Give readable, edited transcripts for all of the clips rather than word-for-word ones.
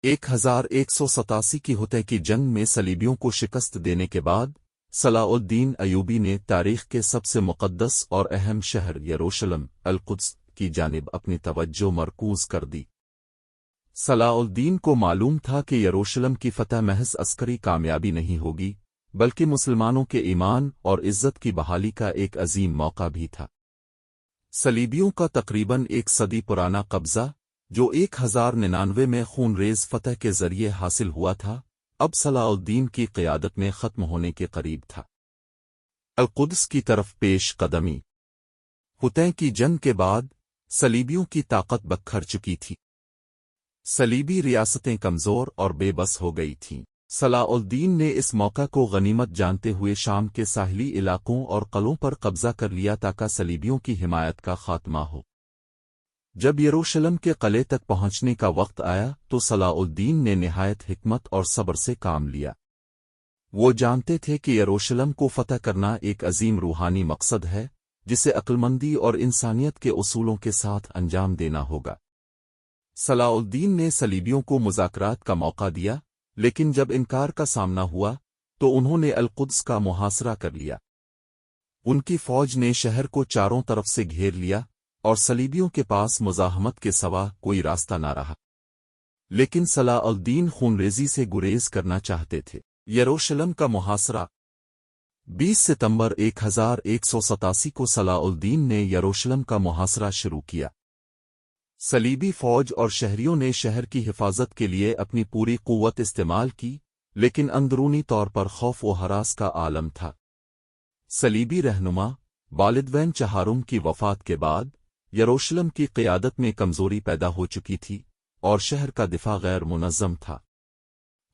1187 की हुतै की जंग में सलीबियों को शिकस्त देने के बाद सलाउद्दीन अयूबी ने तारीख के सबसे मुक़द्दस और अहम शहर यरूशलेम अल-कुद्स की जानिब अपनी तवज्जो मरकूज़ कर दी। सलाउद्दीन को मालूम था कि यरूशलेम की फतह महज अस्करी कामयाबी नहीं होगी, बल्कि मुसलमानों के ईमान और इज़्ज़त की बहाली का एक अजीम मौका भी था। सलीबियों का तकरीबन एक सदी पुराना कब्ज़ा, जो 1099 में खूनरेज़ फतह के ज़रिए हासिल हुआ था, अब सलाउद्दीन की क़यादत में ख़त्म होने के करीब था। अल-कुद्स की तरफ पेश कदमी। हुतै की जंग के बाद सलीबियों की ताकत बखर चुकी थी। सलीबी रियासतें कमज़ोर और बेबस हो गई थीं। सलाउद्दीन ने इस मौका को गनीमत जानते हुए शाम के साहिली इलाकों और क़लों पर कब्ज़ा कर लिया ताकि सलीबियों की हिमायत का ख़ात्मा हो। जब यरूशलेम के क़ले तक पहुंचने का वक्त आया तो सलाउद्दीन ने निहायत हिकमत और सब्र से काम लिया। वो जानते थे कि यरूशलेम को फ़तह करना एक अजीम रूहानी मकसद है, जिसे अक्लमंदी और इंसानियत के उसूलों के साथ अंजाम देना होगा। सलाउद्दीन ने सलीबियों को मुज़ाकरात का मौका दिया, लेकिन जब इनकार का सामना हुआ तो उन्होंने अल-कुद्स का मुहासरा कर लिया। उनकी फ़ौज ने शहर को चारों तरफ से घेर लिया और सलीबियों के पास मुज़ाहमत के सिवा कोई रास्ता न रहा। लेकिन सलाउद्दीन खूनरेज़ी से गुरेज करना चाहते थे। यरूशलेम का मुहासरा। 20 सितंबर 1187 को सलाउद्दीन ने यरूशलेम का मुहासरा शुरू किया। सलीबी फ़ौज और शहरियों ने शहर की हिफाजत के लिए अपनी पूरी क़ुव्वत इस्तेमाल की, लेकिन अंदरूनी तौर पर खौफ व हरास का आलम था। सलीबी रहनुमा वालिद चहारुम की वफ़ात के बाद यरूशलेम की क़यादत में कमज़ोरी पैदा हो चुकी थी और शहर का दिफा गैर मुनज़्ज़म था।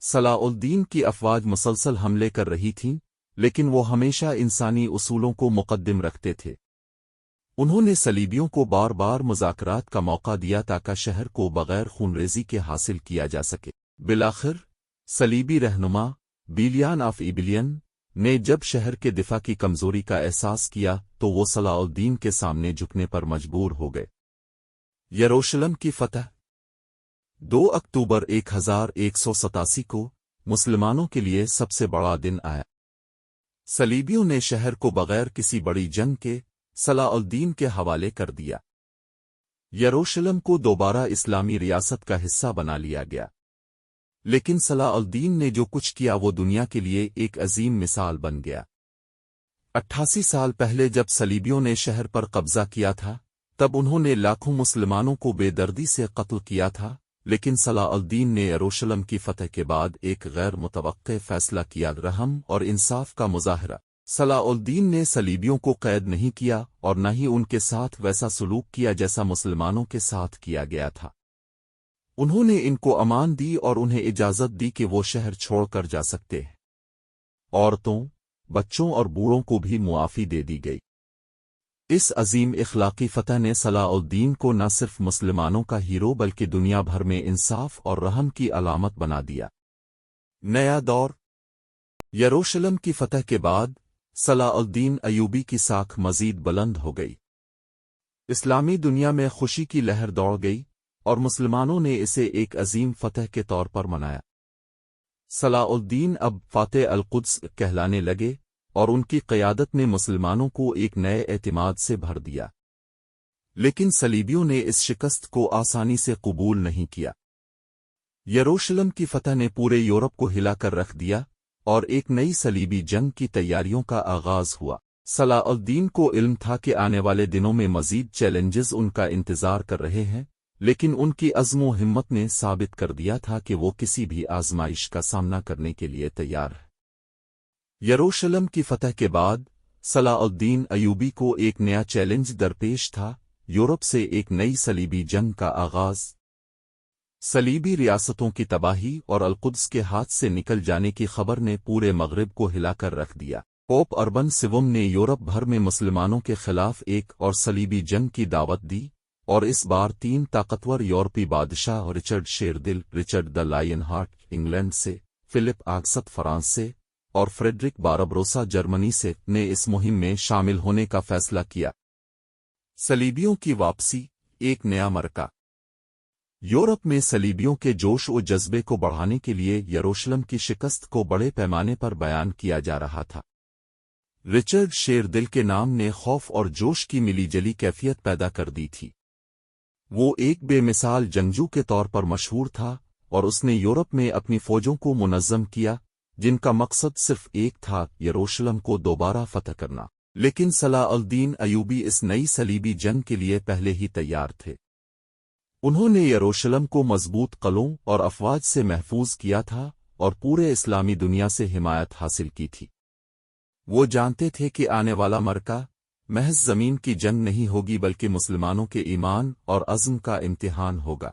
सलाउद्दीन की अफ़वाज मुसलसल हमले कर रही थीं, लेकिन वो हमेशा इंसानी उसूलों को मुक़द्दम रखते थे। उन्होंने सलीबियों को बार बार मुज़ाकरात का मौका दिया ताकि शहर को बग़ैर खूनरेज़ी के हासिल किया जा सके। बिलाखिर सलीबी रहनुमा बिलियन ऑफ इबिलियन ने जब शहर के दिफा की कमज़ोरी का एहसास किया तो वो सलाउद्दीन के सामने झुकने पर मजबूर हो गए। यरूशलेम की फतह। 2 अक्टूबर 1187 को मुसलमानों के लिए सबसे बड़ा दिन आया। सलीबियों ने शहर को बग़ैर किसी बड़ी जंग के सलाउद्दीन के हवाले कर दिया। यरूशलेम को दोबारा इस्लामी रियासत का हिस्सा बना लिया गया। लेकिन सलाउद्दीन ने जो कुछ किया वो दुनिया के लिए एक अजीम मिसाल बन गया। 88 साल पहले जब सलीबियों ने शहर पर कब्ज़ा किया था, तब उन्होंने लाखों मुसलमानों को बेदर्दी से कत्ल किया था, लेकिन सलाउद्दीन ने यरूशलेम की फतह के बाद एक गैर मुतवक्के फैसला किया, रहम और इंसाफ का मुज़ाहरा। सलाउद्दीन ने सलीबियों को कैद नहीं किया और न ही उनके साथ वैसा सलूक किया जैसा मुसलमानों के साथ किया गया था। उन्होंने इनको अमान दी और उन्हें इजाज़त दी कि वो शहर छोड़कर जा सकते हैं। औरतों, बच्चों और बूढ़ों को भी मुआफ़ी दे दी गई। इस अजीम इख़लाक़ी फ़तह ने सलाउद्दीन को न सिर्फ मुसलमानों का हीरो बल्कि दुनिया भर में इंसाफ और रहम की अलामत बना दिया। नया दौर। यरूशलेम की फतह के बाद सलाउद्दीन अयूबी की साख मज़ीद बुलंद हो गई। इस्लामी दुनिया में खुशी की लहर दौड़ गई और मुसलमानों ने इसे एक अजीम फतह के तौर पर मनाया। सलाउद्दीन अब फ़ातेह अल-कुद्स कहलाने लगे और उनकी क़यादत ने मुसलमानों को एक नए एतिमाद से भर दिया। लेकिन सलीबियों ने इस शिकस्त को आसानी से कबूल नहीं किया। यरूशलेम की फतह ने पूरे यूरोप को हिलाकर रख दिया और एक नई सलीबी जंग की तैयारियों का आगाज़ हुआ। सलाउद्दीन को इल्म था कि आने वाले दिनों में मज़ीद चैलेंजेस उनका इंतज़ार कर रहे हैं, लेकिन उनकी अज़्म व हिम्मत ने साबित कर दिया था कि वो किसी भी आज़माइश का सामना करने के लिए तैयार है। यरूशलेम की फतह के बाद सलाउद्दीन अयूबी को एक नया चैलेंज दरपेश था, यूरोप से एक नई सलीबी जंग का आगाज़। सलीबी रियासतों की तबाही और अल-कुद्स के हाथ से निकल जाने की खबर ने पूरे मग़रिब को हिलाकर रख दिया। पोप अर्बन सिवम ने यूरोप भर में मुसलमानों के खिलाफ एक और सलीबी जंग की दावत दी और इस बार 3 ताकतवर यूरोपी बादशाह रिचर्ड शेरदिल Richard the Lionheart England से, फिलिप आगस्त फ्रांस से और फ्रेडरिक बारबरोसा जर्मनी से ने इस मुहिम में शामिल होने का फैसला किया। सलीबियों की वापसी, एक नया मरका। यूरोप में सलीबियों के जोश व जज्बे को बढ़ाने के लिए यरूशलेम की शिकस्त को बड़े पैमाने पर बयान किया जा रहा था। रिचर्ड शेरदिल के नाम ने खौफ और जोश की मिलीजली कैफियत पैदा कर दी थी। वो एक बेमिसाल जंगजू के तौर पर मशहूर था और उसने यूरोप में अपनी फौजों को मुनज़्ज़म किया, जिनका मकसद सिर्फ एक था, यरूशलेम को दोबारा फतह करना। लेकिन सलाउद्दीन अयूबी इस नई सलीबी जंग के लिए पहले ही तैयार थे। उन्होंने यरूशलेम को मजबूत क़लों और अफ़वाज से महफूज किया था और पूरे इस्लामी दुनिया से हिमायत हासिल की थी। वो जानते थे कि आने वाला मरका महज ज़मीन की जंग नहीं होगी, बल्कि मुसलमानों के ईमान और अज़्म का इम्तिहान होगा।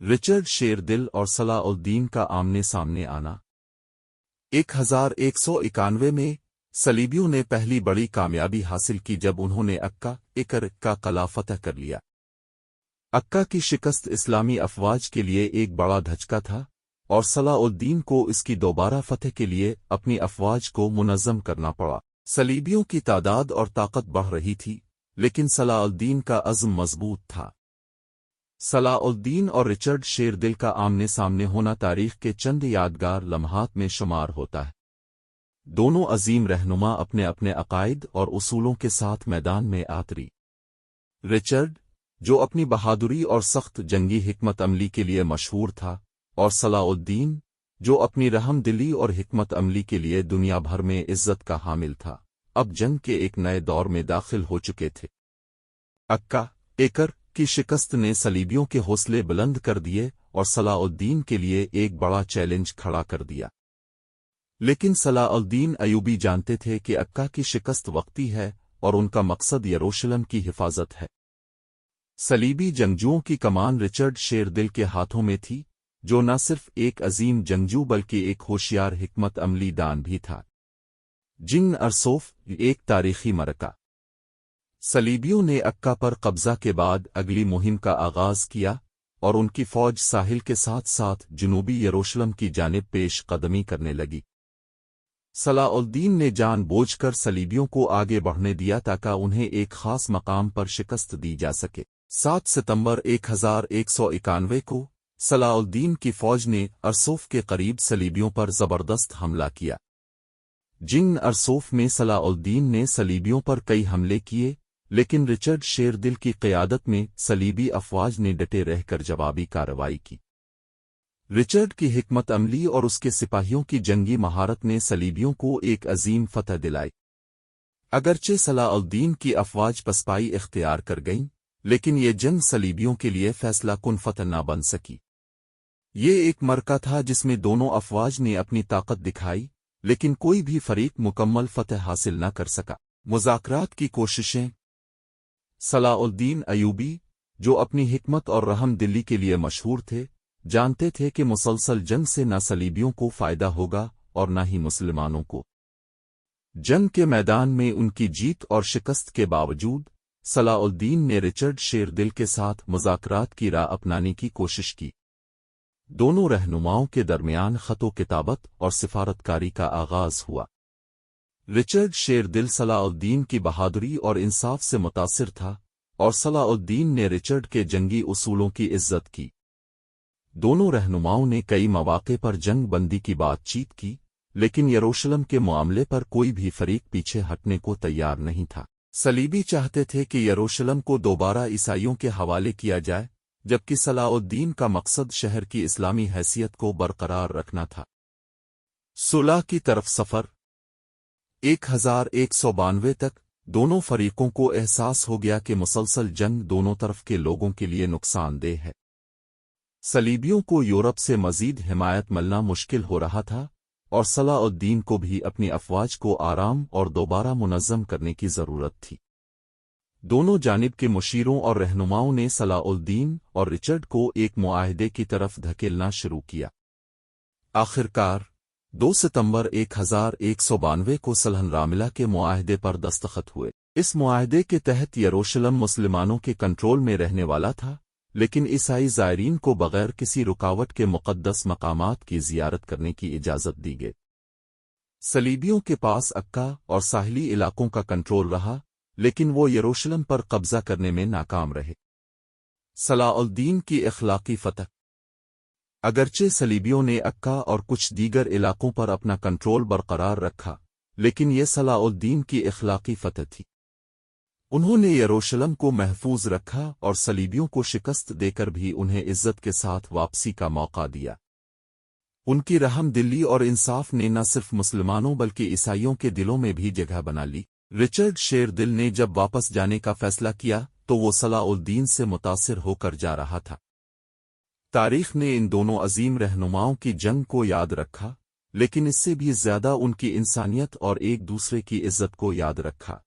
रिचर्ड शेरदिल और सलाउद्दीन का आमने सामने आना। 1191 में सलीबियों ने पहली बड़ी कामयाबी हासिल की जब उन्होंने अक्का इकर का किला फतह कर लिया। अक्का की शिकस्त इस्लामी अफ़वाज के लिए एक बड़ा धचका था और सलाउद्दीन को इसकी दोबारा फतह के लिए अपनी अफ़वाज को मुनज़्ज़म करना पड़ा। सलीबियों की तादाद और ताकत बढ़ रही थी, लेकिन सलाउद्दीन का अज़्म मजबूत था। सलाउद्दीन और रिचर्ड शेरदिल का आमने सामने होना तारीख के चंद यादगार लम्हात में शुमार होता है। दोनों अजीम रहनुमा अपने अपने अकायद और उसूलों के साथ मैदान में आतरी। रिचर्ड, जो अपनी बहादुरी और सख्त जंगी हिकमत अमली के लिए मशहूर था, और सलाउद्दीन, जो अपनी रहम दिली और हिकमत अमली के लिए दुनिया भर में इज्जत का हामिल था, अब जंग के एक नए दौर में दाखिल हो चुके थे। अक्का एकर की शिकस्त ने सलीबियों के हौसले बुलंद कर दिए और सलाउद्दीन के लिए एक बड़ा चैलेंज खड़ा कर दिया। लेकिन सलाउद्दीन अयूबी जानते थे कि अक्का की शिकस्त वक्ती है और उनका मकसद यरूशलेम की हिफाजत है। सलीबी जंगजुओं की कमान रिचर्ड शेरदिल के हाथों में थी, जो न सिर्फ एक अजीम जंगजू बल्कि एक होशियार हिकमत अमली दान भी था। जिंग अरसोफ, एक तारीखी मरका। सलीबियों ने अक्का पर कब्जा के बाद अगली मुहिम का आगाज किया और उनकी फौज साहिल के साथ साथ जनूबी यरूशलेम की जानिब पेश कदमी करने लगी। सलाउद्दीन ने जानबूझकर सलीबियों को आगे बढ़ने दिया ताकि उन्हें एक खास मकाम पर शिकस्त दी जा सके। 7 सितंबर 1191 को सलाउद्दीन की फौज ने अरसोफ के करीब सलीबियों पर जबरदस्त हमला किया। जिंग अरसोफ में सलाउद्दीन ने सलीबियों पर कई हमले किए, लेकिन रिचर्ड शेरदिल की क़यादत में सलीबी अफ़वाज ने डटे रहकर जवाबी कार्रवाई की। रिचर्ड की हिकमत अमली और उसके सिपाहियों की जंगी महारत ने सलीबियों को एक अजीम फतह दिलाई। अगरचे सलाउद्दीन की अफ़वाज पसपाई इख्तियार कर गईं, लेकिन ये जंग सलीबियों के लिए फैसला कुन फतह न बन सकी। ये एक मरका था जिसमें दोनों अफ़वाज ने अपनी ताकत दिखाई, लेकिन कोई भी फरीक मुकम्मल फतह हासिल न कर सका। मुज़ाकरात की कोशिशें। सलाउद्दीन अयूबी, जो अपनी हिकमत और रहम दिली के लिए मशहूर थे, जानते थे कि मुसलसल जंग से न सलीबियों को फ़ायदा होगा और न ही मुसलमानों को। जंग के मैदान में उनकी जीत और शिकस्त के बावजूद सलाउद्दीन ने रिचर्ड शेरदिल के साथ मुज़ाकरात की राह अपनाने की कोशिश की। दोनों रहनुमाओं के दरमियान ख़तो किताबत और सिफारतकारी का आगाज़ हुआ। रिचर्ड शेरदिल सलाउद्दीन की बहादुरी और इंसाफ से मुतासिर था और सलाउद्दीन ने रिचर्ड के जंगी उसूलों की इज्जत की। दोनों रहनुमाओं ने कई मौक़े पर जंग बंदी की बातचीत की, लेकिन यरूशलेम के मामले पर कोई भी फरीक पीछे हटने को तैयार नहीं था। सलीबी चाहते थे कि यरूशलेम को दोबारा ईसाइयों के हवाले किया जाए, जबकि सलाउद्दीन का मकसद शहर की इस्लामी हैसियत को बरकरार रखना था। सुलह की तरफ सफ़र। 1192 तक दोनों फरीकों को एहसास हो गया कि मुसलसल जंग दोनों तरफ के लोगों के लिए नुकसानदेह है। सलीबियों को यूरोप से मज़ीद हिमायत मिलना मुश्किल हो रहा था और सलाउद्दीन को भी अपनी अफ़वाज को आराम और दोबारा मुनज़्ज़म करने की ज़रूरत थी। दोनों जानिब के मुशीरों और रहनुमाओं ने सलाउद्दीन और रिचर्ड को एक मुआहदे की तरफ धकेलना शुरू किया। आखिरकार 2 सितंबर 1192 को सल्ह रामिला के मुआहदे पर दस्तखत हुए। इस मुआहदे के तहत यरूशलेम मुसलमानों के कंट्रोल में रहने वाला था, लेकिन ईसाई ज़ायरीन को बग़ैर किसी रुकावट के मुक़द्दस मकामात की ज़ियारत करने की इजाज़त दी गई। सलीबियों के पास अक्का और साहिली इलाकों का कंट्रोल रहा, लेकिन वो यरूशलेम पर कब्ज़ा करने में नाकाम रहे। صلاح الدین کی اخلاقی فتح۔ اگرچہ صلیبیوں نے عکا اور کچھ دیگر علاقوں پر اپنا کنٹرول برقرار رکھا، لیکن یہ صلاح الدین کی اخلاقی فتح تھی۔ انہوں نے یروشلم کو محفوظ رکھا اور صلیبیوں کو شکست دے کر بھی انہیں عزت کے ساتھ واپسی کا موقع دیا۔ ان کی رحم دلی اور انصاف نے نہ صرف مسلمانوں بلکہ عیسائیوں کے دلوں میں بھی جگہ بنا لی۔ رچرڈ شیر دل نے جب واپس جانے کا فیصلہ کیا تو وہ صلاح الدین سے متاثر ہو کر جا رہا تھا۔ تاریخ نے ان دونوں عظیم رہنماؤں کی جنگ کو یاد رکھا، لیکن اس سے بھی زیادہ ان کی انسانیت اور ایک دوسرے کی عزت کو یاد رکھا۔